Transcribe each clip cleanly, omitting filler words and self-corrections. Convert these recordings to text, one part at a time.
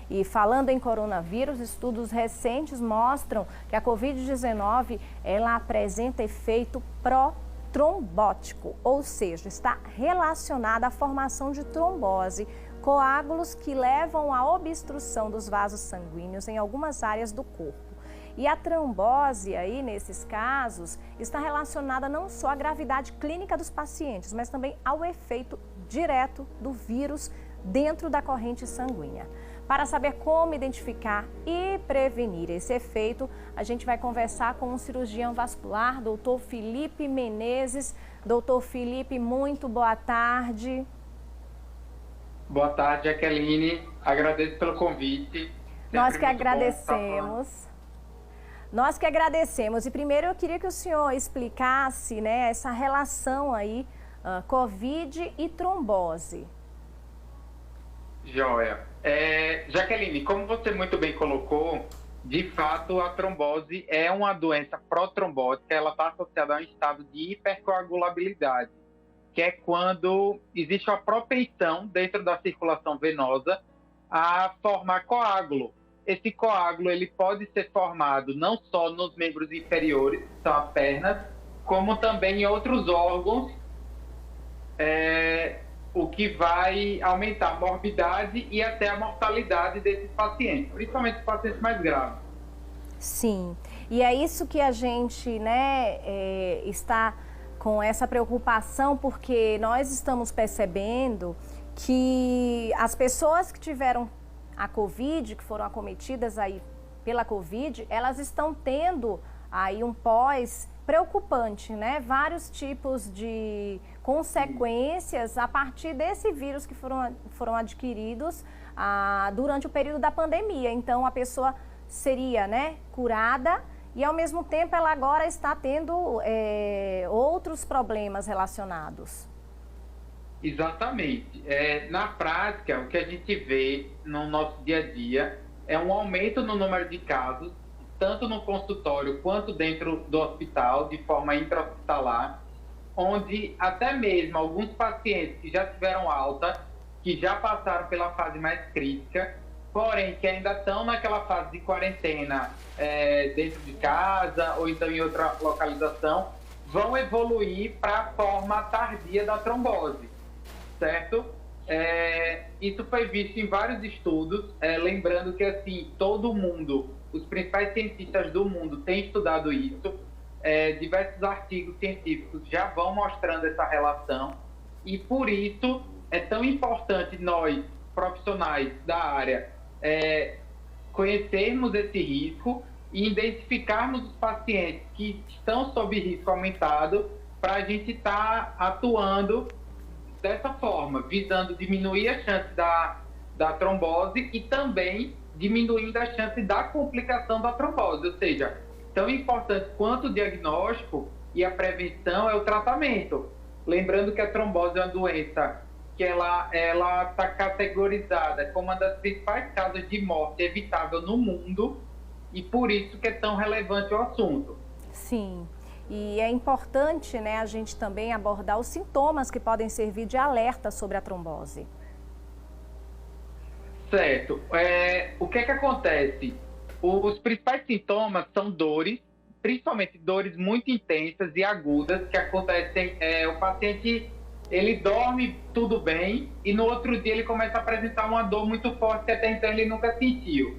E falando em coronavírus, estudos recentes mostram que a Covid-19 ela apresenta efeito pró-trombótico, ou seja, está relacionada à formação de trombose, coágulos que levam à obstrução dos vasos sanguíneos em algumas áreas do corpo. E a trombose aí, nesses casos, está relacionada não só à gravidade clínica dos pacientes, mas também ao efeito direto do vírus dentro da corrente sanguínea. Para saber como identificar e prevenir esse efeito, a gente vai conversar com um cirurgião vascular, doutor Felipe Menezes. Doutor Felipe, muito boa tarde. Boa tarde, Jaqueline. Agradeço pelo convite. Nós que agradecemos. Nós que agradecemos. E primeiro eu queria que o senhor explicasse, né, essa relação aí, Covid e trombose. Joia. Jaqueline, como você muito bem colocou, de fato a trombose é uma doença protrombótica, ela está associada a um estado de hipercoagulabilidade, que é quando existe uma propensão dentro da circulação venosa a formar coágulo. Esse coágulo ele pode ser formado não só nos membros inferiores, que são as pernas, como também em outros órgãos, o que vai aumentar a morbidade e até a mortalidade desses pacientes, principalmente os pacientes mais graves. Sim, e é isso que a gente, né, está com essa preocupação, porque nós estamos percebendo que as pessoas que tiveram a Covid, que foram acometidas aí pela Covid, elas estão tendo aí um pós preocupante, né? Vários tipos de consequências a partir desse vírus que foram adquiridos durante o período da pandemia. Então, a pessoa seria, né, curada e, ao mesmo tempo, ela agora está tendo outros problemas relacionados. Exatamente. Na prática, o que a gente vê no nosso dia a dia é um aumento no número de casos, tanto no consultório quanto dentro do hospital, de forma intra-hospitalar, onde até mesmo alguns pacientes que já tiveram alta, que já passaram pela fase mais crítica, porém que ainda estão naquela fase de quarentena dentro de casa ou então em outra localização, vão evoluir para a forma tardia da trombose, certo? Isso foi visto em vários estudos, lembrando que assim, todo mundo, os principais cientistas do mundo têm estudado isso, diversos artigos científicos já vão mostrando essa relação e por isso é tão importante nós, profissionais da área, conhecermos esse risco e identificarmos os pacientes que estão sob risco aumentado para a gente estar atuando dessa forma, visando diminuir a chance da trombose e também diminuindo a chance da complicação da trombose, ou seja, tão importante quanto o diagnóstico e a prevenção é o tratamento. Lembrando que a trombose é uma doença que ela está categorizada como uma das principais causas de morte evitável no mundo e por isso que é tão relevante o assunto. Sim. E é importante, né, a gente também abordar os sintomas que podem servir de alerta sobre a trombose. Certo. O que acontece? Os principais sintomas são dores, principalmente dores muito intensas e agudas que acontecem. O paciente ele dorme tudo bem e no outro dia ele começa a apresentar uma dor muito forte que até então ele nunca sentiu.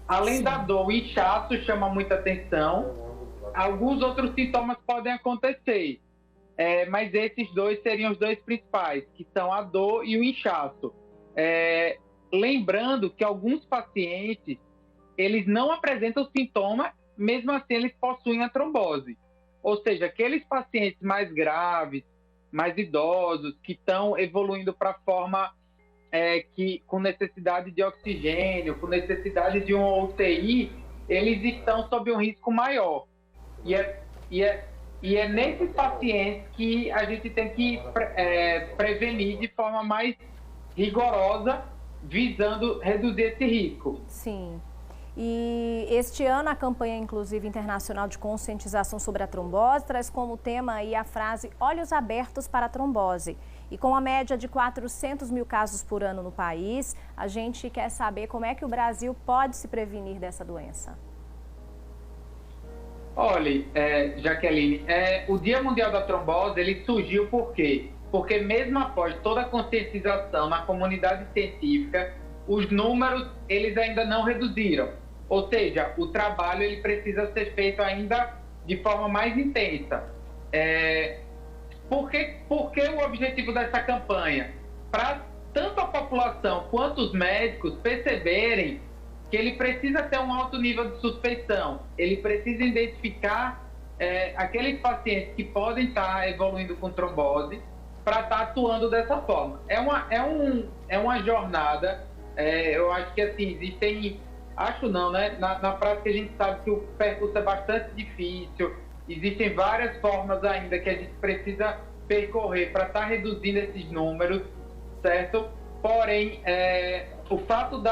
Além Sim. da dor, o inchaço chama muita atenção. Alguns outros sintomas podem acontecer, mas esses dois seriam os dois principais, que são a dor e o inchaço. Lembrando que alguns pacientes, eles não apresentam sintoma, mesmo assim eles possuem a trombose. Ou seja, aqueles pacientes mais graves, mais idosos, que estão evoluindo para a forma com necessidade de oxigênio, com necessidade de uma UTI, eles estão sob um risco maior. E é nesses pacientes que a gente tem que prevenir de forma mais rigorosa, visando reduzir esse risco. Sim. E este ano a campanha, inclusive, internacional de conscientização sobre a trombose traz como tema aí a frase "Olhos abertos para a trombose". E com a média de 400 mil casos por ano no país, a gente quer saber como é que o Brasil pode se prevenir dessa doença. Olha, Jaqueline, o Dia Mundial da Trombose, ele surgiu por quê? Porque mesmo após toda a conscientização na comunidade científica, os números, eles ainda não reduziram. Ou seja, o trabalho, ele precisa ser feito ainda de forma mais intensa. Por que o objetivo dessa campanha? Para tanto a população quanto os médicos perceberem que ele precisa ter um alto nível de suspeição, ele precisa identificar aqueles pacientes que podem estar evoluindo com trombose para estar atuando dessa forma. É uma jornada, eu acho que assim, existem, acho não, né? Na prática a gente sabe que o percurso é bastante difícil, existem várias formas ainda que a gente precisa percorrer para estar reduzindo esses números, certo? Porém, o fato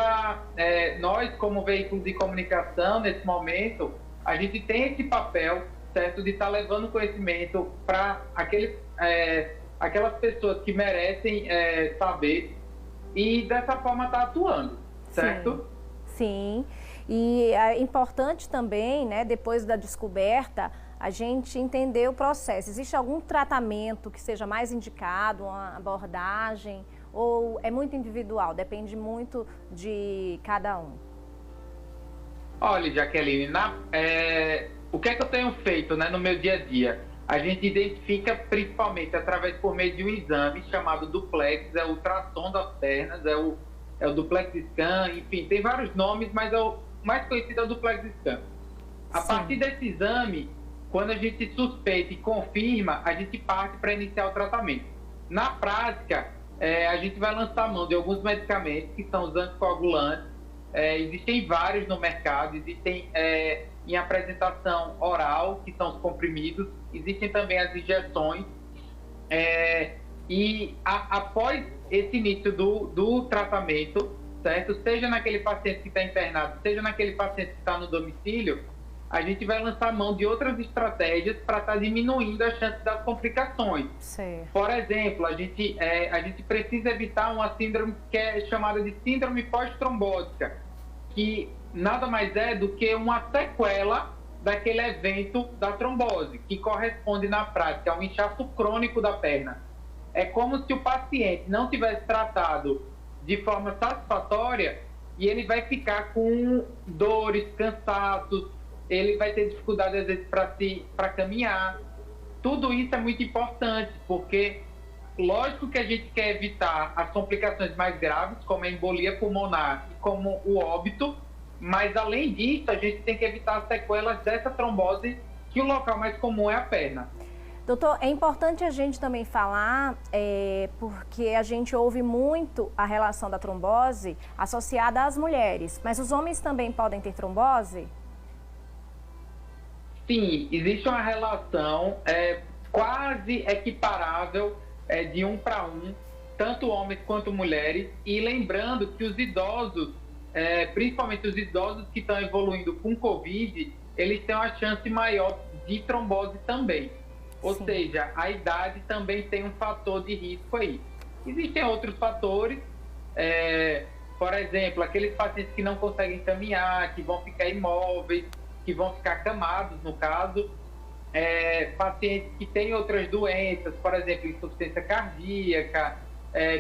nós, como veículos de comunicação, nesse momento, a gente tem esse papel, certo, de estar levando conhecimento para aquelas pessoas que merecem saber e dessa forma estar atuando, certo? Sim. E é importante também, né, depois da descoberta, a gente entender o processo. Existe algum tratamento que seja mais indicado, uma abordagem? Ou é muito individual, depende muito de cada um? Olha, Jaqueline, o que é que eu tenho feito, né, no meu dia a dia? A gente identifica principalmente através por meio de um exame chamado duplex, é o ultrassom das pernas, é o duplex scan, enfim, tem vários nomes, mas o mais conhecido é o duplex scan. A partir desse exame, quando a gente suspeita e confirma, a gente parte para iniciar o tratamento. Na prática, a gente vai lançar a mão de alguns medicamentos, que são os anticoagulantes. Existem vários no mercado, existem em apresentação oral, que são os comprimidos, existem também as injeções. Após esse início do tratamento, certo? Seja naquele paciente que está internado, seja naquele paciente que está no domicílio, a gente vai lançar a mão de outras estratégias para estar diminuindo a chance das complicações. Certo. Por exemplo, a gente precisa evitar uma síndrome que é chamada de síndrome pós-trombótica, que nada mais é do que uma sequela daquele evento da trombose, que corresponde na prática a um inchaço crônico da perna. É como se o paciente não tivesse tratado de forma satisfatória e ele vai ficar com dores, cansaços, ele vai ter dificuldade às vezes para caminhar. Tudo isso é muito importante, porque lógico que a gente quer evitar as complicações mais graves, como a embolia pulmonar e como o óbito, mas além disso, a gente tem que evitar as sequelas dessa trombose, que o local mais comum é a perna. Doutor, é importante a gente também falar, porque a gente ouve muito a relação da trombose associada às mulheres, mas os homens também podem ter trombose? Sim, existe uma relação quase equiparável de 1 para 1, tanto homens quanto mulheres, e lembrando que os idosos, principalmente os idosos que estão evoluindo com Covid, eles têm uma chance maior de trombose também. Ou Sim. seja, a idade também tem um fator de risco aí. Existem outros fatores, por exemplo, aqueles pacientes que não conseguem caminhar, que vão ficar imóveis, que vão ficar acamados, no caso, pacientes que têm outras doenças, por exemplo, insuficiência cardíaca,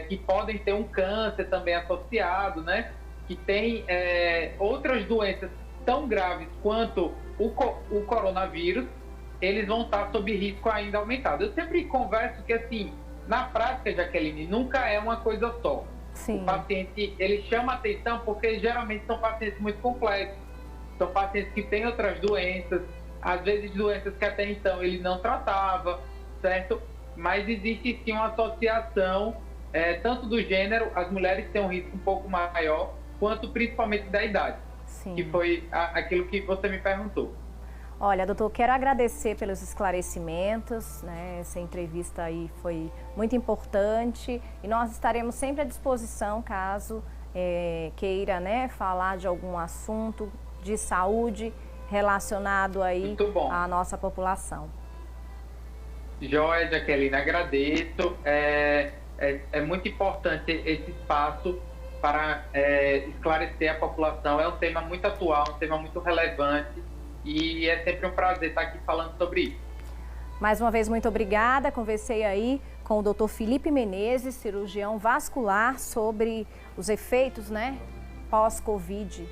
que podem ter um câncer também associado, né? Que tem outras doenças tão graves quanto o coronavírus, eles vão estar sob risco ainda aumentado. Eu sempre converso que, assim, na prática, Jaqueline, nunca é uma coisa só. Sim. O paciente, ele chama atenção porque geralmente são pacientes muito complexos. São pacientes que têm outras doenças, às vezes doenças que até então ele não tratava, certo? Mas existe sim uma associação, tanto do gênero, as mulheres têm um risco um pouco maior, quanto principalmente da idade. Sim. Que foi aquilo que você me perguntou. Olha, doutor, quero agradecer pelos esclarecimentos, né? Essa entrevista aí foi muito importante e nós estaremos sempre à disposição caso queira, né, falar de algum assunto de saúde relacionado aí à nossa população. Joia, Jaqueline, agradeço. é muito importante esse espaço para esclarecer a população. É um tema muito atual, um tema muito relevante e é sempre um prazer estar aqui falando sobre isso. Mais uma vez, muito obrigada. Conversei aí com o Dr. Felipe Menezes, cirurgião vascular, sobre os efeitos, pós-Covid.